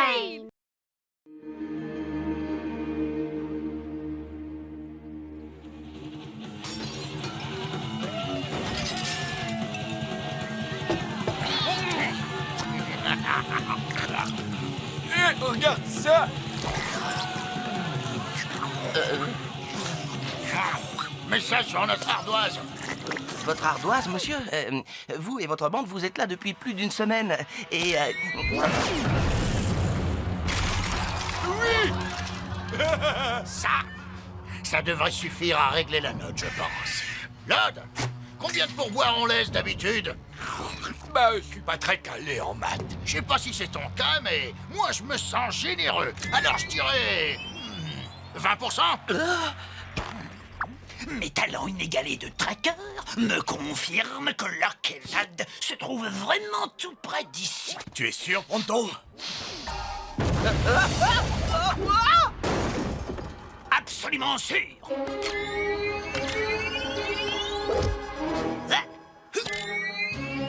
Train! Regarde ça! Message sur notre ardoise. Votre ardoise, monsieur? Vous et votre bande, vous êtes là depuis plus d'une semaine. Et... Ça devrait suffire à régler la note, je pense. Lod, combien de pourboires on laisse d'habitude? Bah, je suis pas très calé en maths. Je sais pas si c'est ton cas, mais moi je me sens généreux. Alors je dirais... 20%? Mes talents inégalés de tracker me confirment que l'Arcade se trouve vraiment tout près d'ici. Tu es sûr, Pronto? Absolument sûr.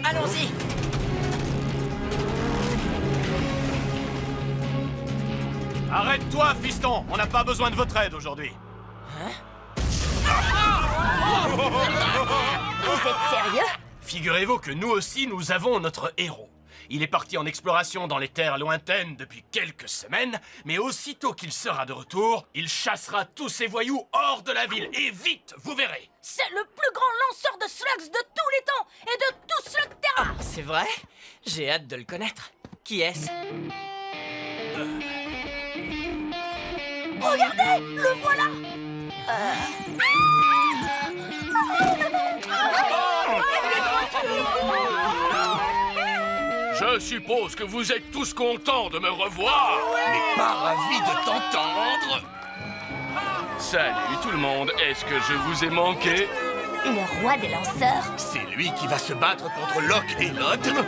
Allons-y. Arrête-toi, fiston! On n'a pas besoin de votre aide aujourd'hui. Vous êtes sérieux? Figurez-vous que nous aussi, nous avons notre héros. Il est parti en exploration dans les terres lointaines depuis quelques semaines, mais aussitôt qu'il sera de retour, il chassera tous ces voyous hors de la ville. Et vite, vous verrez! C'est le plus grand lanceur de slugs de tous les temps et de tout Slugterra! C'est vrai? J'ai hâte de le connaître. Qui est-ce? Regardez! Le voilà! Je suppose que vous êtes tous contents de me revoir. Mais pas ravi de t'entendre! Salut tout le monde, est-ce que je vous ai manqué? Le roi des lanceurs? C'est lui qui va se battre contre Locke et Lod?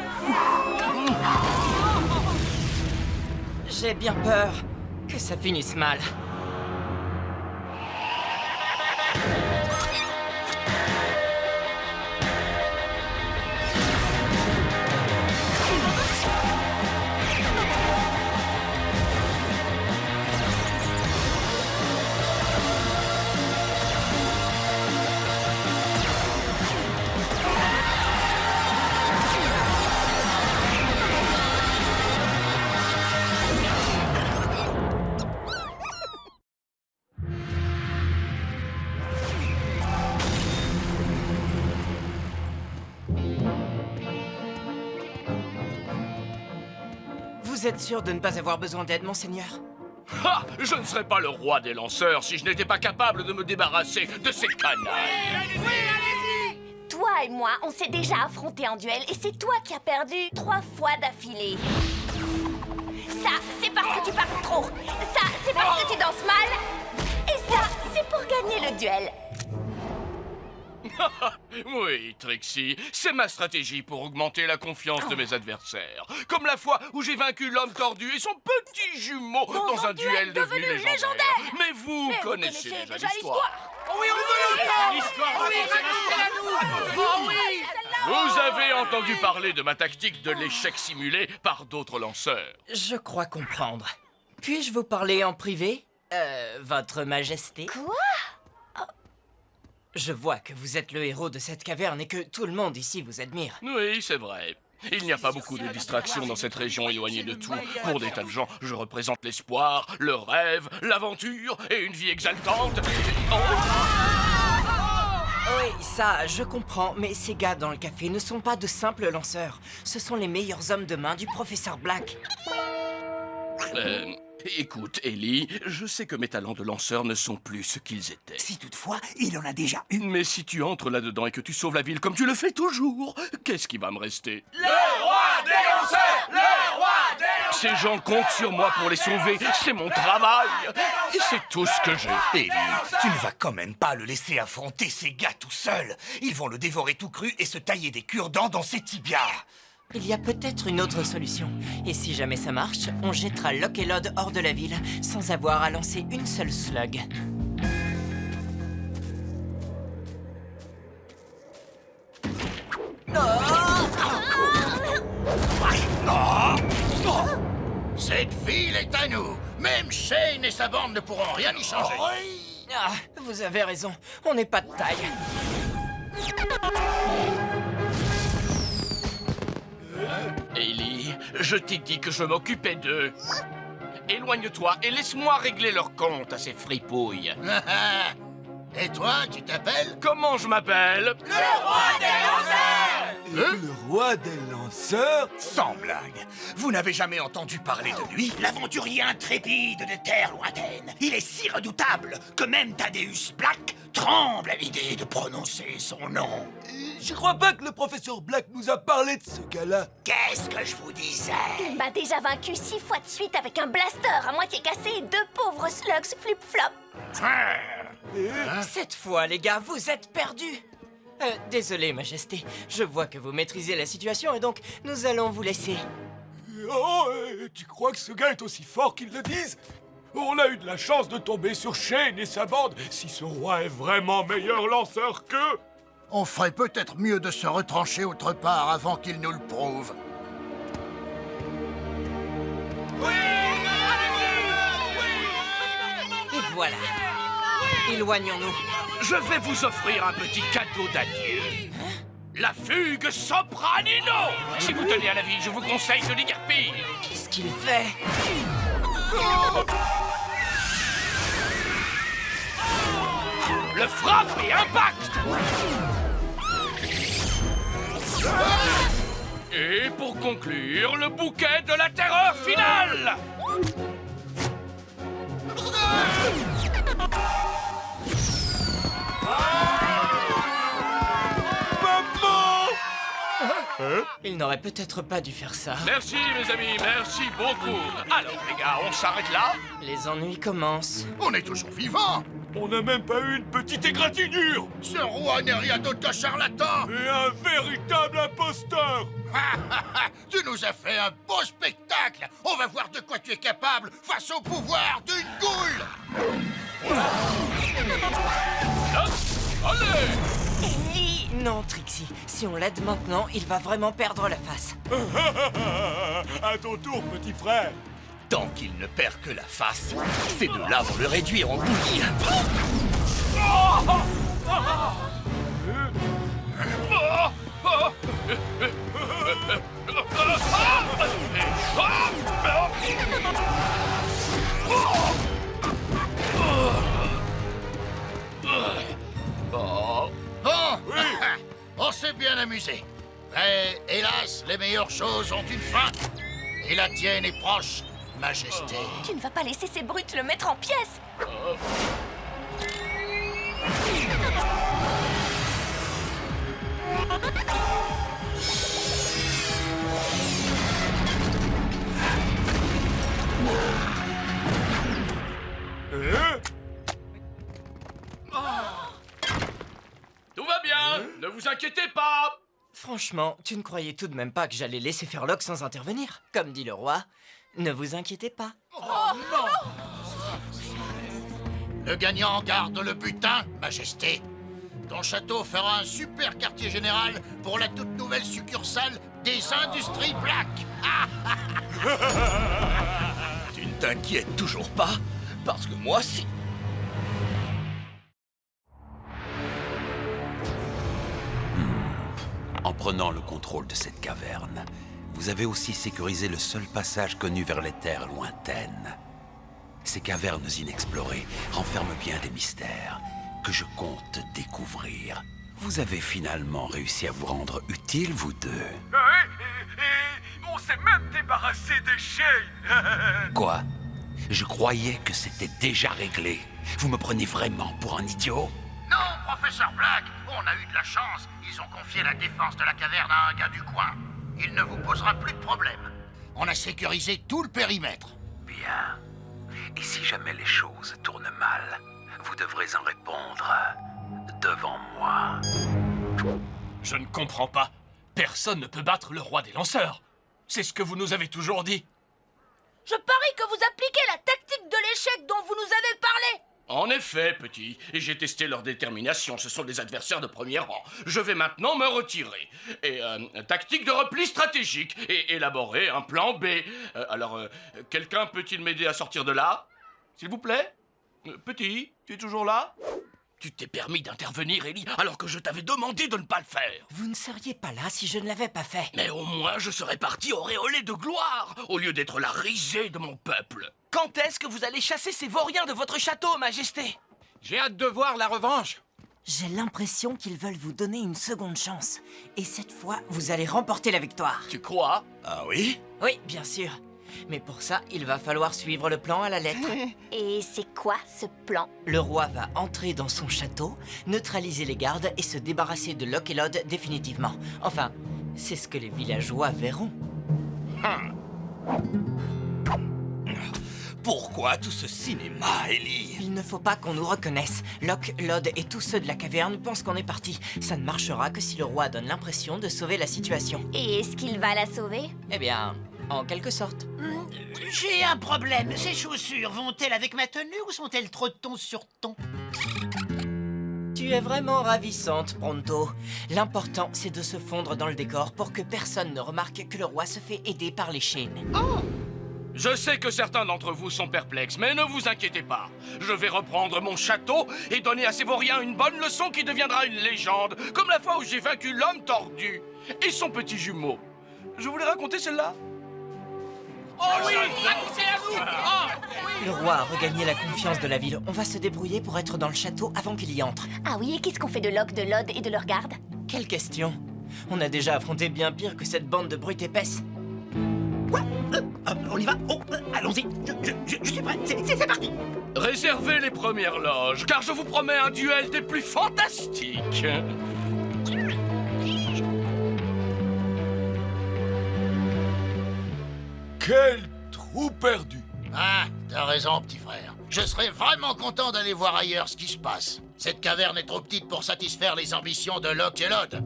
J'ai bien peur que ça finisse mal. Vous êtes sûr de ne pas avoir besoin d'aide, monseigneur? Ha! Je ne serais pas le roi des lanceurs si je n'étais pas capable de me débarrasser de ces canailles. Toi et moi, on s'est déjà affrontés en duel et c'est toi qui as perdu 3 fois d'affilée. Ça, c'est parce que tu parles trop. Ça, c'est parce que tu danses mal. Et ça, c'est pour gagner le duel. Oui, Trixie, c'est ma stratégie pour augmenter la confiance de mes adversaires. Comme la fois où j'ai vaincu l'homme tordu et son petit jumeau dans un duel devenu légendaire. Mais vous connaissez déjà l'histoire. Oui, Vous avez entendu parler de ma tactique de l'échec simulé par d'autres lanceurs. Je crois comprendre. Puis-je vous parler en privé? Votre Majesté? Quoi? Je vois que vous êtes le héros de cette caverne et que tout le monde ici vous admire. Oui, c'est vrai. Il n'y a pas beaucoup de distractions dans cette région éloignée de tout. Pour des tas de gens, je représente l'espoir, le rêve, l'aventure et une vie exaltante. Oui, ça, je comprends, mais ces gars dans le café ne sont pas de simples lanceurs. Ce sont les meilleurs hommes de main du professeur Black. Écoute, Ellie, je sais que mes talents de lanceur ne sont plus ce qu'ils étaient. Si toutefois, il en a déjà eu. Mais si tu entres là-dedans et que tu sauves la ville comme tu le fais toujours, qu'est-ce qui va me rester? Le roi des lanceurs! Le roi des lanceurs! Ces gens comptent sur moi pour les sauver, c'est mon travail. Et c'est tout ce que j'ai. Ellie, tu ne vas quand même pas le laisser affronter ces gars tout seul. Ils vont le dévorer tout cru et se tailler des cure-dents dans ses tibias. Il y a peut-être une autre solution. Et si jamais ça marche, on jettera Locke et Lod hors de la ville sans avoir à lancer une seule slug. Cette ville est à nous. Même Shane et sa bande ne pourront rien y changer. Ah, vous avez raison, on n'est pas de taille. Ellie, je t'ai dit que je m'occupais d'eux. Éloigne-toi et laisse-moi régler leur compte à ces fripouilles. Et toi, tu t'appelles? Comment je m'appelle? Le roi des lanceurs? Sans blague. Vous n'avez jamais entendu parler de lui? L'aventurier intrépide des terres lointaines. Il est si redoutable que même Thaddeus Black tremble à l'idée de prononcer son nom. Je crois pas que le professeur Black nous a parlé de ce gars-là. Qu'est-ce que je vous disais? Il m'a déjà vaincu 6 fois de suite avec un blaster à moitié cassé et 2 pauvres slugs flip-flop. Cette fois, les gars, vous êtes perdus. Désolé, Majesté. Je vois que vous maîtrisez la situation et donc nous allons vous laisser. Oh, tu crois que ce gars est aussi fort qu'ils le disent? On a eu de la chance de tomber sur Shane et sa bande. Si ce roi est vraiment meilleur lanceur qu'eux... On ferait peut-être mieux de se retrancher autre part avant qu'il nous le prouve. Et voilà. Éloignons-nous. Je vais vous offrir un petit cadeau d'adieu. La fugue Sopranino. Si vous tenez à la vie, je vous conseille de l'égarpir. Qu'est-ce qu'il fait? Le frappe et impact. Et pour conclure, le bouquet de la terreur finale. Il n'aurait peut-être pas dû faire ça. Merci mes amis, merci beaucoup. Alors les gars, on s'arrête là? Les ennuis commencent. On est toujours vivants. On n'a même pas eu une petite égratignure. Ce roi n'est rien d'autre qu'un charlatan. Et un véritable imposteur. Tu nous as fait un beau spectacle. On va voir de quoi tu es capable face au pouvoir d'une goule. Allez! Ellie! Non, Trixie. Si on l'aide maintenant, il va vraiment perdre la face. À ton tour, petit frère. Tant qu'il ne perd que la face, ces deux-là vont le réduire en bouillie. Oh, on s'est bien amusé. Mais hélas, les meilleures choses ont une fin. Et la tienne est proche, Majesté. Tu ne vas pas laisser ces brutes le mettre en pièces. Tout va bien, ne vous inquiétez pas. Franchement, tu ne croyais tout de même pas que j'allais laisser faire Locke sans intervenir? Comme dit le roi, ne vous inquiétez pas. Le gagnant garde le butin, Majesté. Ton château fera un super quartier général pour la toute nouvelle succursale des Industries Black. Tu ne t'inquiètes toujours pas, parce que moi, si. En prenant le contrôle de cette caverne, vous avez aussi sécurisé le seul passage connu vers les terres lointaines. Ces cavernes inexplorées renferment bien des mystères que je compte découvrir. Vous avez finalement réussi à vous rendre utile, vous deux. Et on s'est même débarrassé des Shane. Quoi? Je croyais que c'était déjà réglé. Vous me prenez vraiment pour un idiot? Non, professeur Black, on a eu de la chance. Ils ont confié la défense de la caverne à un gars du coin. Il ne vous posera plus de problème. On a sécurisé tout le périmètre. Bien. Et si jamais les choses tournent mal, vous devrez en répondre devant moi. Je ne comprends pas. Personne ne peut battre le roi des lanceurs. C'est ce que vous nous avez toujours dit. Je parie que vous appliquez la tactique de l'échec dont vous nous avez parlé. En effet, petit, et j'ai testé leur détermination. Ce sont des adversaires de premier rang. Je vais maintenant me retirer. Et tactique de repli stratégique et élaborer un plan B. Quelqu'un peut-il m'aider à sortir de là? S'il vous plaît? Petit, tu es toujours là? Tu t'es permis d'intervenir, Ellie, alors que je t'avais demandé de ne pas le faire. Vous ne seriez pas là si je ne l'avais pas fait. Mais au moins, je serais parti auréolé de gloire, au lieu d'être la risée de mon peuple. Quand est-ce que vous allez chasser ces vauriens de votre château, Majesté? J'ai hâte de voir la revanche. J'ai l'impression qu'ils veulent vous donner une seconde chance. Et cette fois, vous allez remporter la victoire. Tu crois? Ah oui? Oui, bien sûr. Mais pour ça, il va falloir suivre le plan à la lettre. Et c'est quoi ce plan? Le roi va entrer dans son château, neutraliser les gardes et se débarrasser de Lokelod définitivement. Enfin, c'est ce que les villageois verront. Pourquoi tout ce cinéma, Ellie? Il ne faut pas qu'on nous reconnaisse. Lokelod et tous ceux de la caverne pensent qu'on est parti. Ça ne marchera que si le roi donne l'impression de sauver la situation. Et est-ce qu'il va la sauver? Eh bien, en quelque sorte. J'ai un problème. Ces chaussures vont-elles avec ma tenue ou sont-elles trop ton sur ton? Tu es vraiment ravissante, Pronto. L'important, c'est de se fondre dans le décor pour que personne ne remarque que le roi se fait aider par les chaînes. Je sais que certains d'entre vous sont perplexes, mais ne vous inquiétez pas. Je vais reprendre mon château et donner à ces vauriens une bonne leçon qui deviendra une légende, comme la fois où j'ai vaincu l'homme tordu et son petit jumeau. Je voulais raconter celle-là. Oh oui, racontez-la-nous. Le roi a regagné la confiance de la ville. On va se débrouiller pour être dans le château avant qu'il y entre. Ah oui, et qu'est-ce qu'on fait de Locke, de Lod et de leur garde? Quelle question! On a déjà affronté bien pire que cette bande de brutes épaisses. Quoi? On y va? Oh, allons-y. Je suis prêt. C'est parti. Réservez les premières loges, car je vous promets un duel des plus fantastiques. Quel trou perdu! Ah, t'as raison, petit frère. Je serais vraiment content d'aller voir ailleurs ce qui se passe. Cette caverne est trop petite pour satisfaire les ambitions de Lokelod.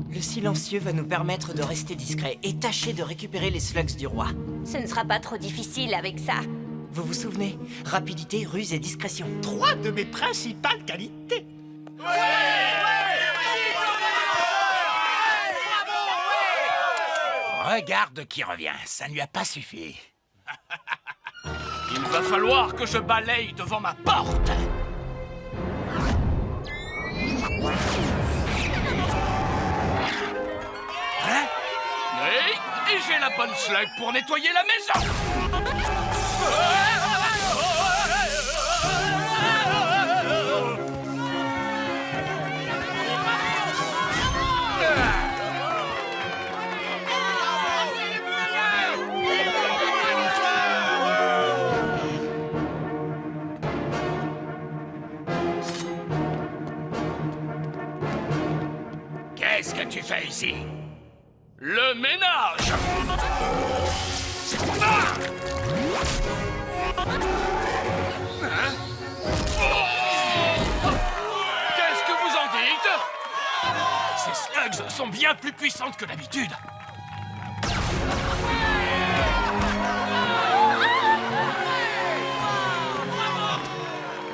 Le silencieux va nous permettre de rester discret et tâcher de récupérer les slugs du roi. Ce ne sera pas trop difficile avec ça. Vous vous souvenez? Rapidité, ruse et discrétion. 3 de mes principales qualités. Regarde qui revient. Ça ne lui a pas suffi. Il va falloir que je balaye devant ma porte. Hein? Oui, et j'ai la bonne slug pour nettoyer la maison. Qu'est-ce que tu fais ici? Le ménage. Qu'est-ce que vous en dites? Ces slugs sont bien plus puissantes que d'habitude.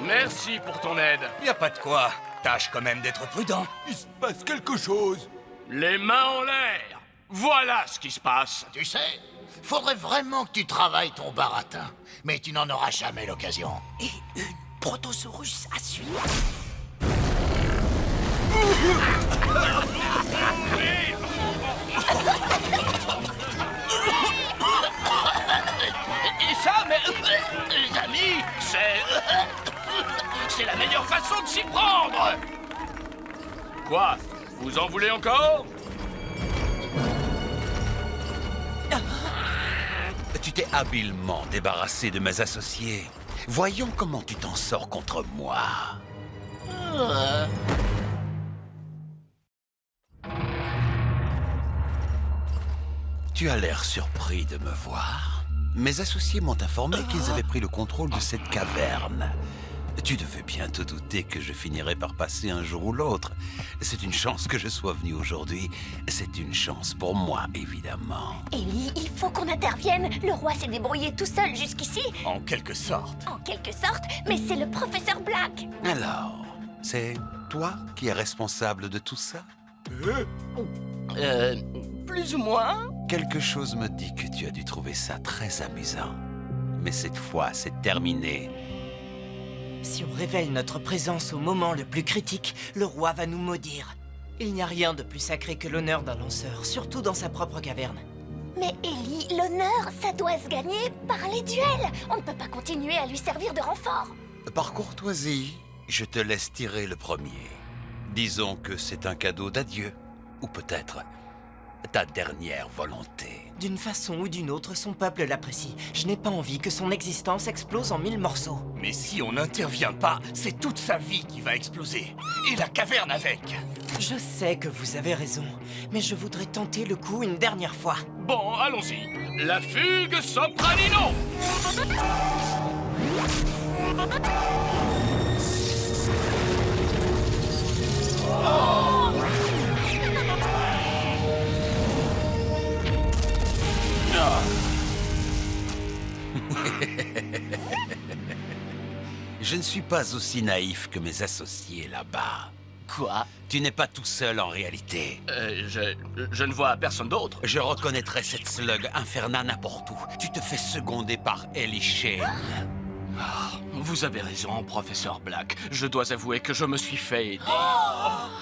Merci pour ton aide. Y a pas de quoi. Tâche quand même d'être prudent. Il se passe quelque chose. Les mains en l'air. Voilà ce qui se passe. Tu sais, faudrait vraiment que tu travailles ton baratin. Mais tu n'en auras jamais l'occasion. Et une protosaurus à suivre. Et ça, mais... les amis, c'est la meilleure façon de s'y prendre. Quoi? Vous en voulez encore? Tu t'es habilement débarrassé de mes associés. Voyons comment tu t'en sors contre moi. Tu as l'air surpris de me voir. Mes associés m'ont informé qu'ils avaient pris le contrôle de cette caverne. Tu devais bien te douter que je finirais par passer un jour ou l'autre. C'est une chance que je sois venu aujourd'hui. C'est une chance pour moi, évidemment. Ellie, il faut qu'on intervienne. Le roi s'est débrouillé tout seul jusqu'ici. En quelque sorte. En quelque sorte, mais c'est le professeur Black. Alors, c'est toi qui es responsable de tout ça? Plus ou moins. Quelque chose me dit que tu as dû trouver ça très amusant. Mais cette fois, c'est terminé. Si on révèle notre présence au moment le plus critique, le roi va nous maudire. Il n'y a rien de plus sacré que l'honneur d'un lanceur, surtout dans sa propre caverne. Mais Ellie, l'honneur, ça doit se gagner par les duels. On ne peut pas continuer à lui servir de renfort. Par courtoisie, je te laisse tirer le premier. Disons que c'est un cadeau d'adieu. Ou peut-être ta dernière volonté. D'une façon ou d'une autre, son peuple l'apprécie. Je n'ai pas envie que son existence explose en 1000 morceaux. Mais si on n'intervient pas, c'est toute sa vie qui va exploser. Et la caverne avec. Je sais que vous avez raison, mais je voudrais tenter le coup une dernière fois. Bon, allons-y. La fugue Sopranino. Je ne suis pas aussi naïf que mes associés là-bas. Quoi? Tu n'es pas tout seul en réalité. Je ne vois personne d'autre. Je reconnaîtrais cette slug infernale n'importe où. Tu te fais seconder par Ellie Shane. Vous avez raison, professeur Black. Je dois avouer que je me suis fait aider.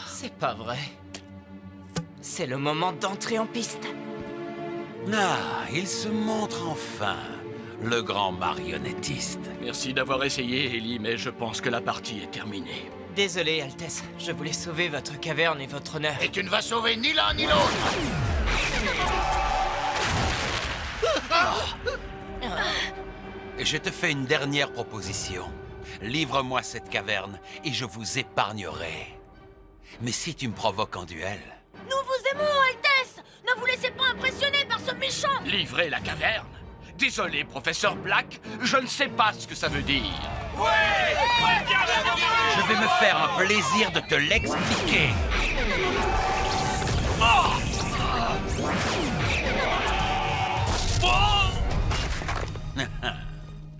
C'est pas vrai. C'est le moment d'entrer en piste. Ah, il se montre enfin, le grand marionnettiste. Merci d'avoir essayé, Ellie, mais je pense que la partie est terminée. Désolé, Altesse. Je voulais sauver votre caverne et votre honneur. Et tu ne vas sauver ni l'un ni l'autre. Je te fais une dernière proposition. Livre-moi cette caverne et je vous épargnerai. Mais si tu me provoques en duel... Nous vous aimons, Altesse. Ne vous laissez pas impressionner par ce méchant. Livrer la caverne? Désolé, professeur Black, je ne sais pas ce que ça veut dire. Je vais me faire un plaisir de te l'expliquer.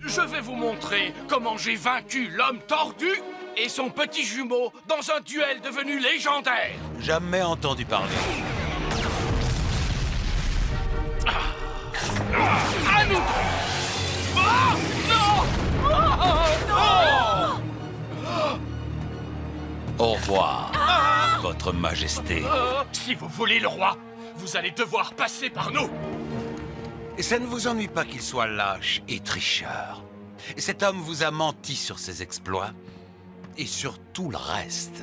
Je vais vous montrer comment j'ai vaincu l'homme tordu et son petit jumeau dans un duel devenu légendaire. Jamais entendu parler. À nous deux. Non! Au revoir, Votre Majesté. Si vous voulez le roi, vous allez devoir passer par nous. Et ça ne vous ennuie pas qu'il soit lâche et tricheur. Cet homme vous a menti sur ses exploits et sur tout le reste.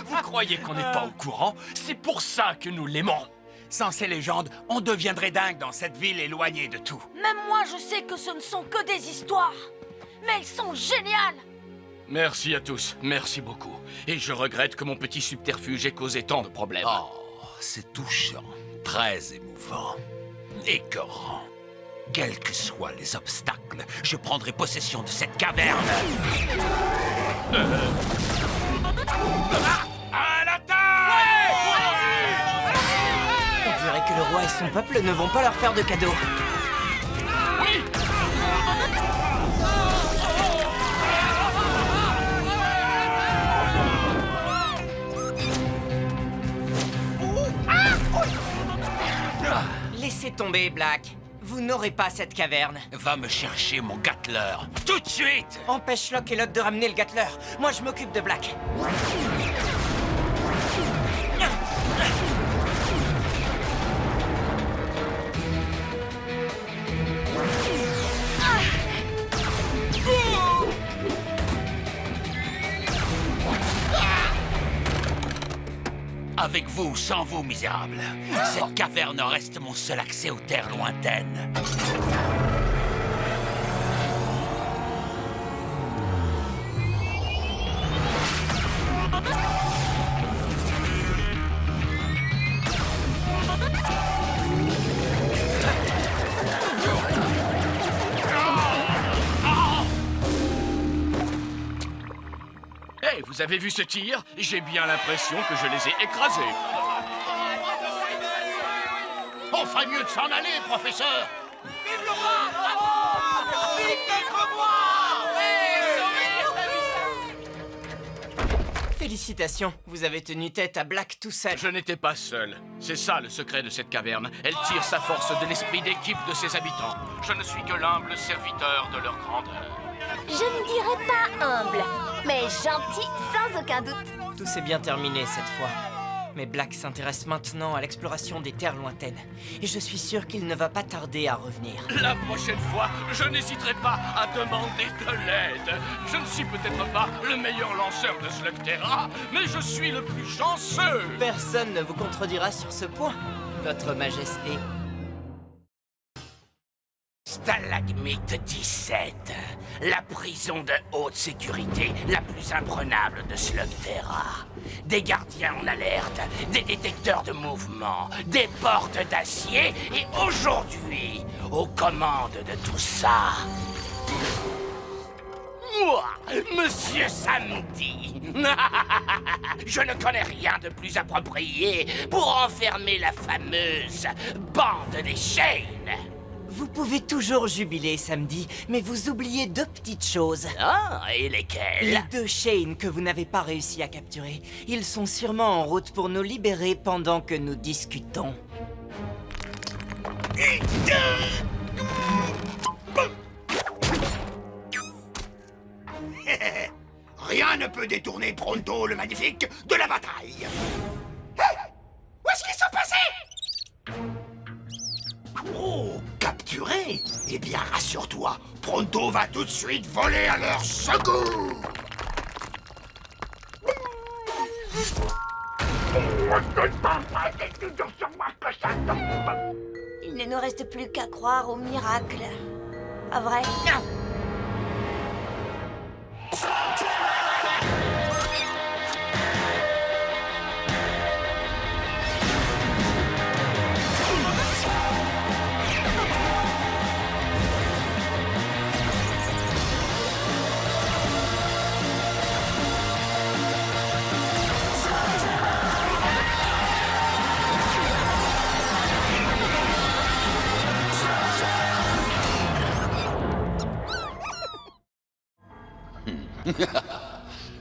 Vous croyez qu'on n'est pas au courant? C'est pour ça que nous l'aimons. Sans ces légendes, on deviendrait dingue dans cette ville éloignée de tout. Même moi, je sais que ce ne sont que des histoires. Mais elles sont géniales. Merci à tous, merci beaucoup. Et je regrette que mon petit subterfuge ait causé tant de problèmes. Oh, c'est touchant, très émouvant, écœurant. Quels que soient les obstacles, je prendrai possession de cette caverne. À l'attaque! On dirait que le roi et son peuple ne vont pas leur faire de cadeaux. Oui! Laissez tomber, Black. Vous n'aurez pas cette caverne. Va me chercher mon Gatler, tout de suite. Empêche Locke et Locke de ramener le Gatler. Moi, je m'occupe de Black. Avec vous ou sans vous, misérable, cette caverne reste mon seul accès aux terres lointaines. vous avez vu ce tir? J'ai bien l'impression que je les ai écrasés. On ferait mieux de s'en aller, professeur. Félicitations, vous avez tenu tête à Black tout seul. Je n'étais pas seul. C'est ça le secret de cette caverne. Elle tire sa force de l'esprit d'équipe de ses habitants. Je ne suis que l'humble serviteur de leur grandeur. Je ne dirais pas humble, mais gentil sans aucun doute. Tout s'est bien terminé cette fois. Mais Black s'intéresse maintenant à l'exploration des terres lointaines. Et je suis sûr qu'il ne va pas tarder à revenir. La prochaine fois, je n'hésiterai pas à demander de l'aide. Je ne suis peut-être pas le meilleur lanceur de Slugterra, mais je suis le plus chanceux. Personne ne vous contredira sur ce point, Votre Majesté. Stalagmite 17, la prison de haute sécurité la plus imprenable de Slugterra. Des gardiens en alerte, des détecteurs de mouvement, des portes d'acier et aujourd'hui, aux commandes de tout ça, moi, Monsieur Samedi. Je ne connais rien de plus approprié pour enfermer la fameuse bande des Shane. Vous pouvez toujours jubiler, Samedi, mais vous oubliez deux petites choses. Ah, et lesquelles? Les deux Shane que vous n'avez pas réussi à capturer. Ils sont sûrement en route pour nous libérer pendant que nous discutons. Rien ne peut détourner Pronto le Magnifique de la bataille. Où est-ce qu'ils sont passés? Oh, capturés? Eh bien, rassure-toi, Pronto va tout de suite voler à leur secours. Il ne nous reste plus qu'à croire au miracle. Pas vrai? Non.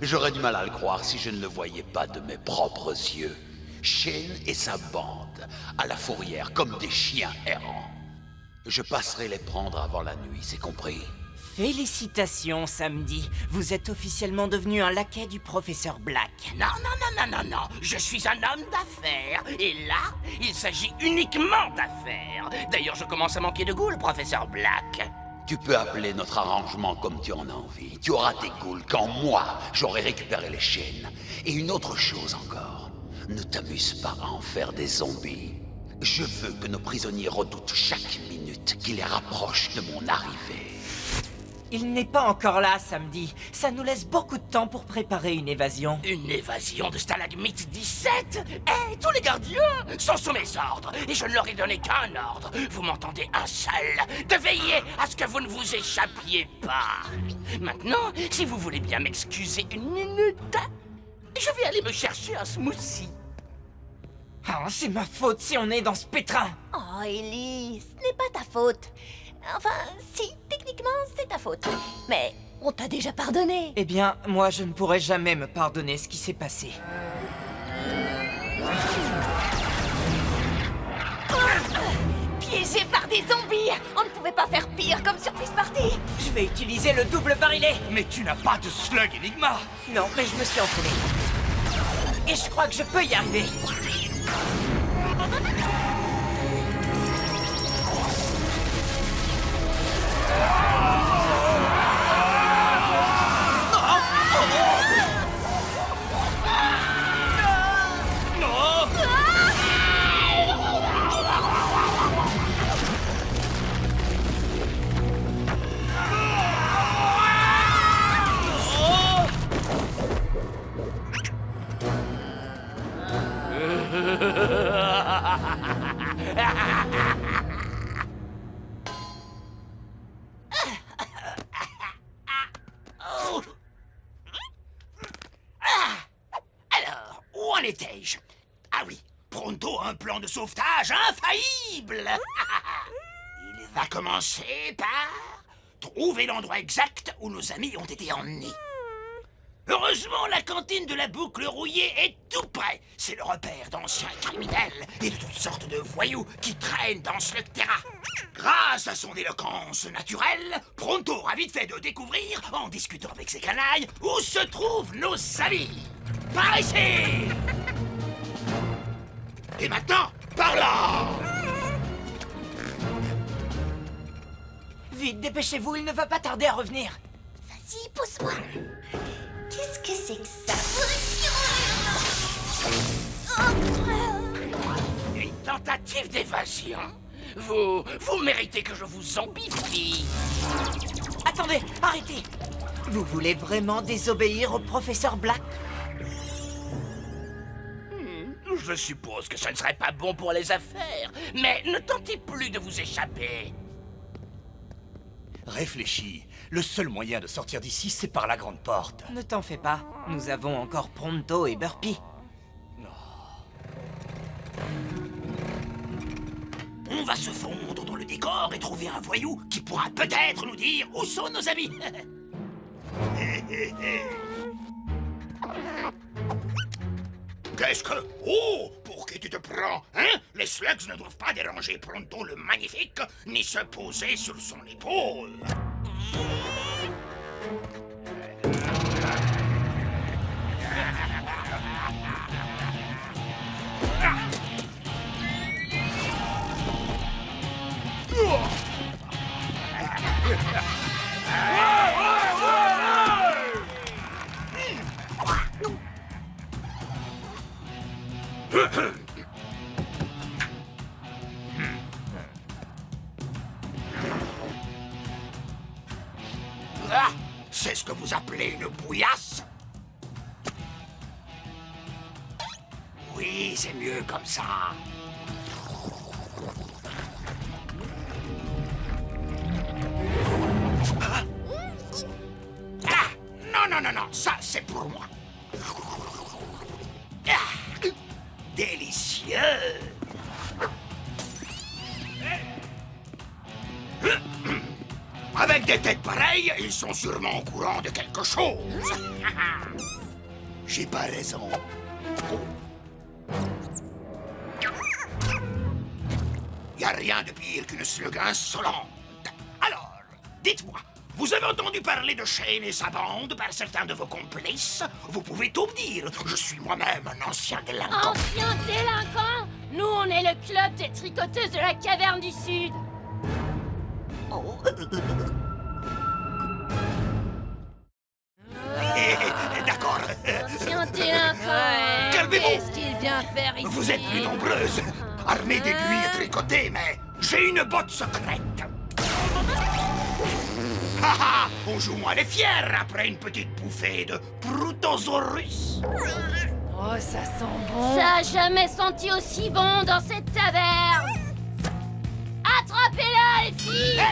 J'aurais du mal à le croire si je ne le voyais pas de mes propres yeux. Shane et sa bande, à la fourrière, comme des chiens errants. Je passerai les prendre avant la nuit, c'est compris? Félicitations, Samedi. Vous êtes officiellement devenu un laquais du professeur Black. Non, je suis un homme d'affaires. Et là, il s'agit uniquement d'affaires. D'ailleurs, je commence à manquer de goût, le professeur Black. Tu peux appeler notre arrangement comme tu en as envie. Tu auras tes ghouls quand moi, j'aurai récupéré les chaînes. Et une autre chose encore, ne t'amuse pas à en faire des zombies. Je veux que nos prisonniers redoutent chaque minute qui les rapproche de mon arrivée. Il n'est pas encore là, Samedi. Ça nous laisse beaucoup de temps pour préparer une évasion. Une évasion de Stalagmite 17? Eh, tous les gardiens sont sous mes ordres, et je ne leur ai donné qu'un ordre. Vous m'entendez, un seul, de veiller à ce que vous ne vous échappiez pas. Maintenant, si vous voulez bien m'excuser une minute, je vais aller me chercher un smoothie. Ah, c'est ma faute si on est dans ce pétrin. Oh, Ellie, ce n'est pas ta faute. Enfin, si, techniquement, c'est ta faute. Mais on t'a déjà pardonné. Eh bien, moi, je ne pourrai jamais me pardonner ce qui s'est passé. Piégé par des zombies. On ne pouvait pas faire pire comme surprise party. Je vais utiliser le double barillet. Mais tu n'as pas de slug Enigma. Non, mais je me suis entraîné. Et je crois que je peux y arriver. étais-je? Ah oui, Pronto a un plan de sauvetage infaillible. Il va commencer par trouver l'endroit exact où nos amis ont été emmenés. Heureusement, la cantine de la boucle rouillée est tout près. C'est le repère d'anciens criminels et de toutes sortes de voyous qui traînent dans ce terrain. Grâce à son éloquence naturelle, Pronto a vite fait de découvrir, en discutant avec ses canailles, où se trouvent nos amis. Par ici! Et maintenant, par là! Vite, dépêchez-vous, il ne va pas tarder à revenir. Vas-y, pousse-moi. Qu'est-ce que c'est que ça? Une tentative d'évasion? Vous méritez que je vous embiffe. Attendez, arrêtez. Vous voulez vraiment désobéir au professeur Black? Je suppose que ce ne serait pas bon pour les affaires, mais ne tentez plus de vous échapper. Réfléchis. Le seul moyen de sortir d'ici, c'est par la grande porte. Ne t'en fais pas, nous avons encore Pronto et Burpee. On va se fondre dans le décor et trouver un voyou qui pourra peut-être nous dire où sont nos amis. Qu'est-ce que... Oh, pour qui tu te prends, hein? Les slugs ne doivent pas déranger Pronto le magnifique, ni se poser sur son épaule. Ah, c'est ce que vous appelez une bouillasse? Oui, c'est mieux comme ça. Ah, non, ça c'est pour moi. Ah, délicieux. Avec des têtes pareilles, ils sont sûrement au courant de quelque chose. J'ai pas raison. Y a rien de pire qu'une slug insolente. Alors, dites-moi, vous avez entendu parler de Shane et sa bande par certains de vos complices? Vous pouvez tout me dire. Je suis moi-même un ancien délinquant. Ancien délinquant? Nous, on est le club des tricoteuses de la caverne du Sud. Oh. D'accord. Ancien délinquant. Calmez-vous. Qu'est-ce qu'il vient faire ici? Vous êtes plus nombreuses, armées d'aiguilles et tricotées, mais j'ai une botte secrète. Haha, on joue moins les fiers après une petite bouffée de Prutosaurus. Oh, ça sent bon. Ça a jamais senti aussi bon dans cette taverne. Attrapez-la, les filles.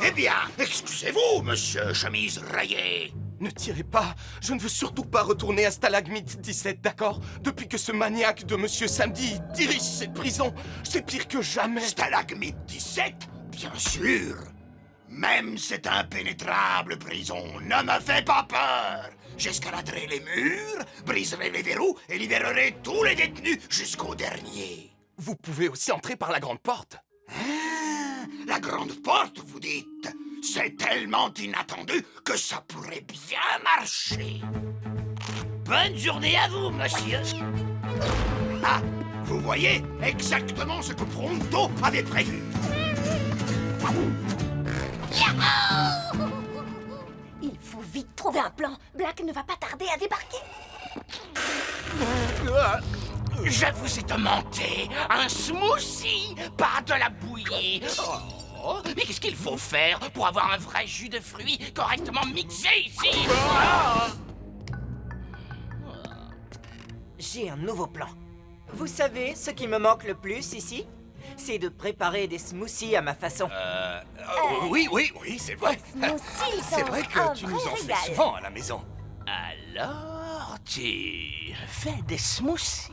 Eh bien, excusez-vous, monsieur chemise rayée. Ne tirez pas. Je ne veux surtout pas retourner à Stalagmite 17, d'accord? Depuis que ce maniaque de Monsieur Samedi dirige cette prison, c'est pire que jamais. Stalagmite 17? Bien sûr. Même cette impénétrable prison ne me fait pas peur. J'escaladerai les murs, briserai les verrous et libérerai tous les détenus jusqu'au dernier. Vous pouvez aussi entrer par la grande porte. Ah, la grande porte, vous dites? C'est tellement inattendu que ça pourrait bien marcher. Bonne journée à vous, monsieur. Ah, vous voyez exactement ce que Pronto avait prévu. Il faut vite trouver un plan. Black ne va pas tarder à débarquer. Je vous ai demandé un smoothie, pas de la bouillie. Oh, mais qu'est-ce qu'il faut faire pour avoir un vrai jus de fruits correctement mixé ici? J'ai un nouveau plan. Vous savez ce qui me manque le plus ici? c'est de préparer des smoothies à ma façon. Oui, c'est vrai. Smoothie C'est sont vrai un que tu nous vrai en fais régal. souvent à la maison. Alors, tu fais des smoothies.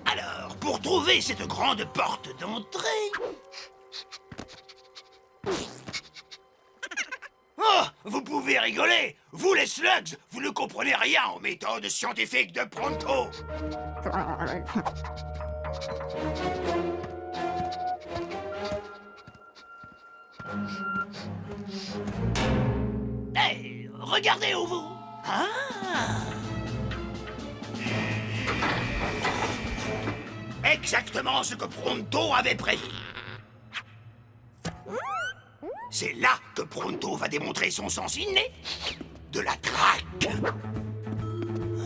Alors, pour trouver cette grande porte d'entrée... Oh, vous pouvez rigoler. Vous, les slugs, vous ne comprenez rien aux méthodes scientifiques de Pronto. Hey, regardez où vous... Ah! Exactement ce que Pronto avait prévu. C'est là que Pronto va démontrer son sens inné de la traque.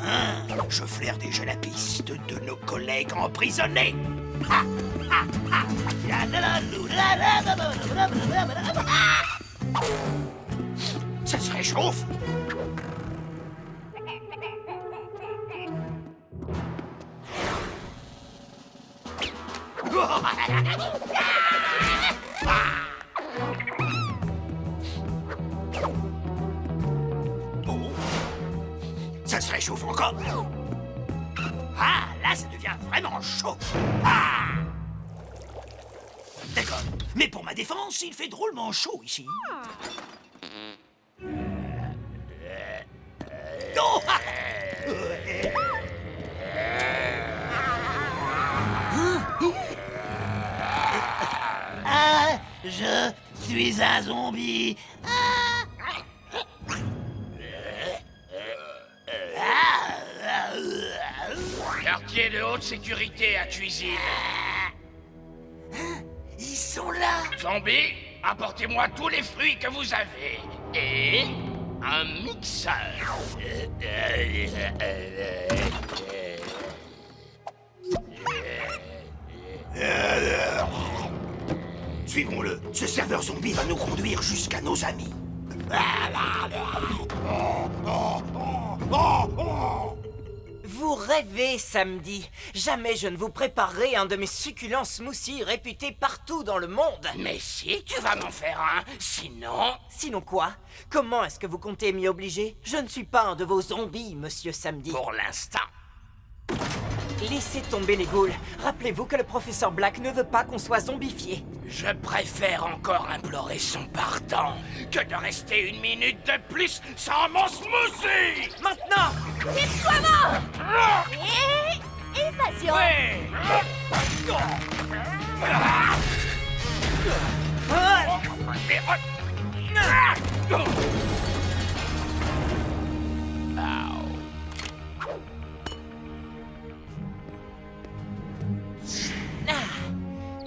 Hein, je flaire déjà la piste de nos collègues emprisonnés. Ha, ha, ha. Ça se réchauffe. Oh. Ça se réchauffe encore. Ah, là, ça devient vraiment chaud. Ah. D'accord. Mais pour ma défense, il fait drôlement chaud ici. Oh. Ah, je suis un zombie. Quartier de haute sécurité à cuisine. Ils sont là. Zombie, apportez-moi tous les fruits que vous avez. Et un mixeur. Suivons-le. Ce serveur zombie va nous conduire jusqu'à nos amis. Vous rêvez, Samedi. Jamais je ne vous préparerai un de mes succulents smoothies réputés partout dans le monde. Mais si, tu vas m'en faire un. Sinon... Sinon quoi? Comment est-ce que vous comptez m'y obliger? Je ne suis pas un de vos zombies, monsieur Samedi. Pour l'instant. Laissez tomber les ghouls. Rappelez-vous que le professeur Black ne veut pas qu'on soit zombifié. Je préfère encore implorer son pardon que de rester une minute de plus sans mon smoothie. Maintenant! Déploiement! Et évasion!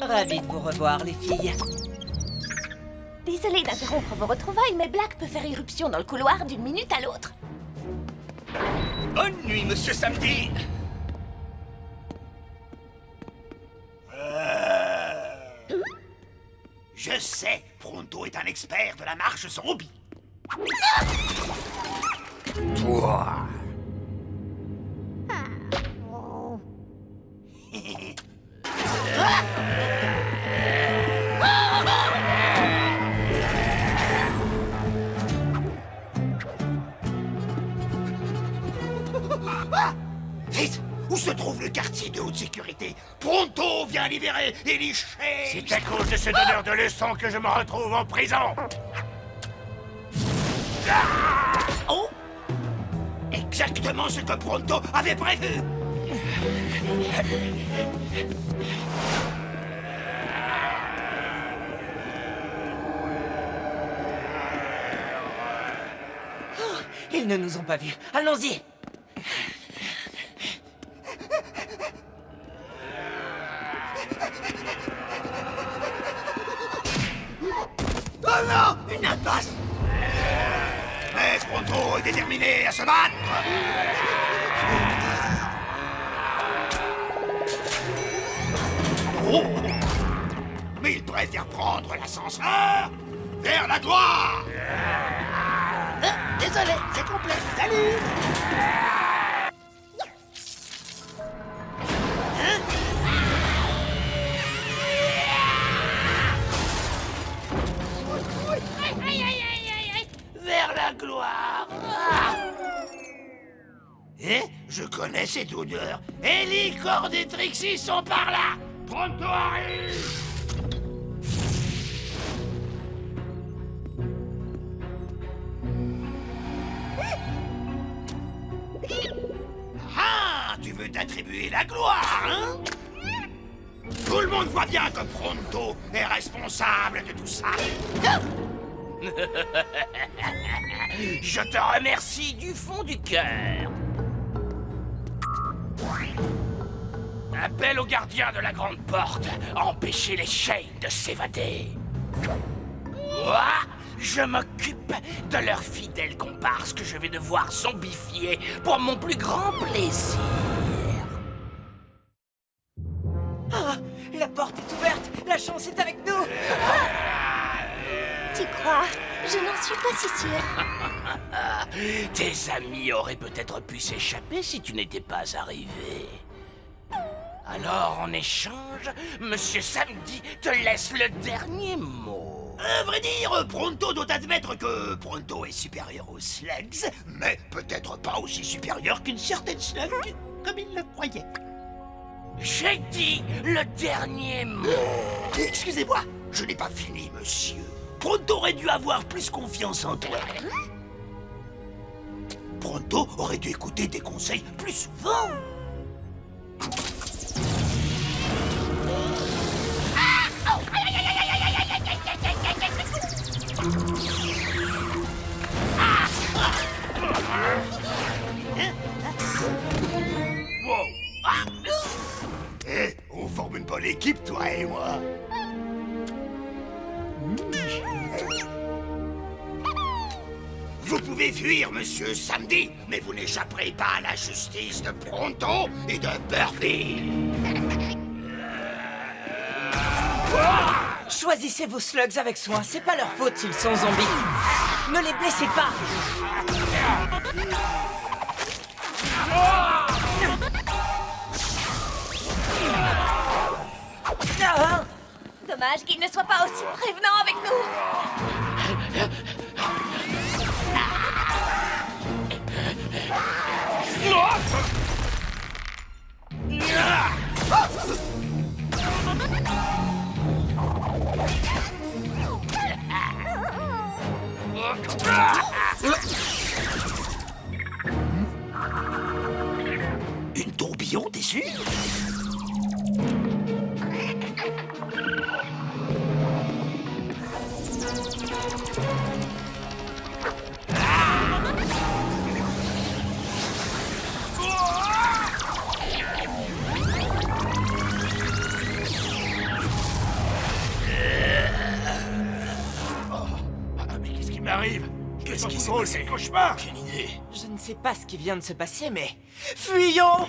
Ravi de vous revoir, les filles. Désolée d'interrompre vos retrouvailles, mais Black peut faire irruption dans le couloir d'une minute à l'autre. Bonne nuit, monsieur Samedi. Je sais, Pronto est un expert de la marche zombie. Toi. Vite! Où se trouve le quartier de haute sécurité? Pronto vient libérer Eliché! C'est à cause de ce donneur de leçons que je me retrouve en prison. Oh! Exactement ce que Pronto avait prévu! Ils ne nous ont pas vus. Allons-y! Oh non! Une impasse! Mais Pronto est déterminé à se battre! Oh! prendre l'ascenseur vers la gloire. Désolé, c'est complet. Salut. Vers la gloire. Eh, je connais cette odeur. Ellie, Cord et Trixie sont par là. Pronto arrive. Ah, tu veux t'attribuer la gloire, hein? Tout le monde voit bien que Pronto est responsable de tout ça. Je te remercie du fond du cœur. Appelle au gardien de la grande porte à empêcher les Shane de s'évader. Moi, je m'occupe de leur fidèle comparse que je vais devoir zombifier pour mon plus grand plaisir. Ah, la porte est ouverte. La chance est avec nous. Tu crois? Je n'en suis pas si sûre. Tes amis auraient peut-être pu s'échapper si tu n'étais pas arrivé. Alors, en échange, Monsieur Samedi te laisse le dernier mot. À vrai dire, Pronto doit admettre que Pronto est supérieur aux Slugs, mais peut-être pas aussi supérieur qu'une certaine Slug, comme il le croyait. J'ai dit le dernier mot. Excusez-moi, je n'ai pas fini, monsieur. Pronto aurait dû avoir plus confiance en toi. Pronto aurait dû écouter tes conseils plus souvent. Wow. Eh, on forme une bonne équipe, toi et moi. Vous pouvez fuir, Monsieur Samedi, mais vous n'échapperez pas à la justice de Pronto et de Burby. Choisissez vos slugs avec soin. C'est pas leur faute s'ils sont zombies. Ne les blessez pas. Ah, Dommage qu'il ne soit pas aussi prévenant avec nous. Une tourbillon, t'es sûr? Mais qu'est-ce qui m'arrive? Qu'est-ce qui s'est passé? Cauchemar! Quelle idée. je ne sais pas ce qui vient de se passer, mais... Fuyons!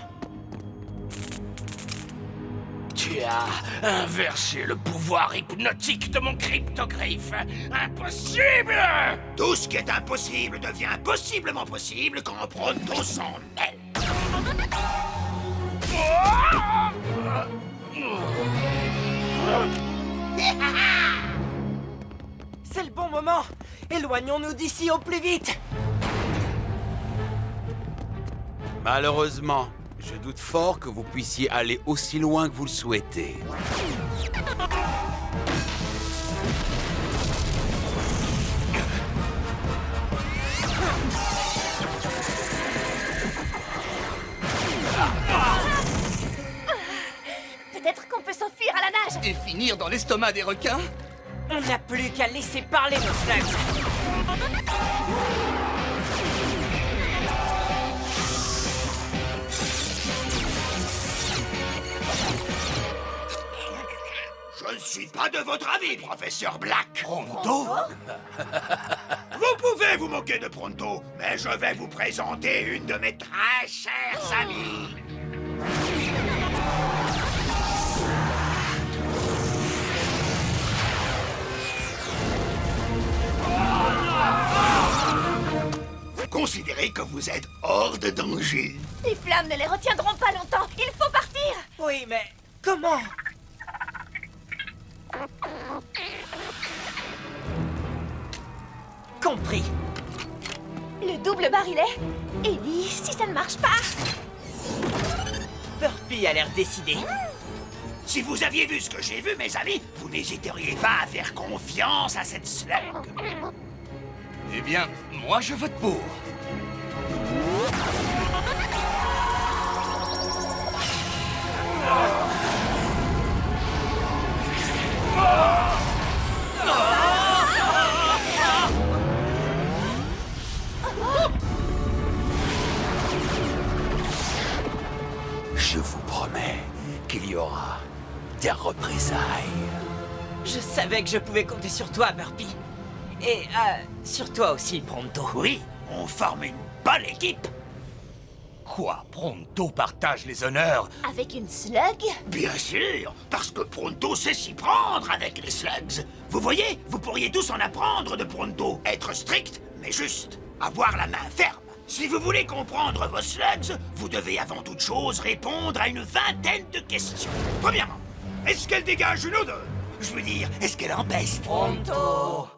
Tu as inversé le pouvoir hypnotique de mon cryptogriffe. Impossible! Tout ce qui est impossible devient possiblement possible quand Pronto s'en mêle. C'est le bon moment. Éloignons-nous d'ici au plus vite. Malheureusement, je doute fort que vous puissiez aller aussi loin que vous le souhaitez. Peut-être qu'on peut s'enfuir à la nage. Et finir dans l'estomac des requins? On n'a plus qu'à laisser parler nos slugs. Je ne suis pas de votre avis, professeur Black. Pronto? Vous pouvez vous moquer de Pronto, mais je vais vous présenter une de mes très chères amies. que vous êtes hors de danger. Les flammes ne les retiendront pas longtemps. Il faut partir. Oui, mais comment? Compris. Le double barillet. Ellie, si ça ne marche pas. Burpee a l'air décidé. Si vous aviez vu ce que j'ai vu, mes amis, vous n'hésiteriez pas à faire confiance à cette slug. Eh bien, moi je vote pour. Je vous promets qu'il y aura des représailles. Je savais que je pouvais compter sur toi, Burpee. Et sur toi aussi, Pronto. Oui, on forme une bonne équipe. Quoi, Pronto partage les honneurs? Avec une slug? Bien sûr, parce que Pronto sait s'y prendre avec les slugs. Vous voyez, vous pourriez tous en apprendre de Pronto. Être strict, mais juste. Avoir la main ferme. Si vous voulez comprendre vos slugs, vous devez avant toute chose répondre à une vingtaine de questions. Premièrement, est-ce qu'elle dégage une odeur? Je veux dire, est-ce qu'elle empeste? Pronto!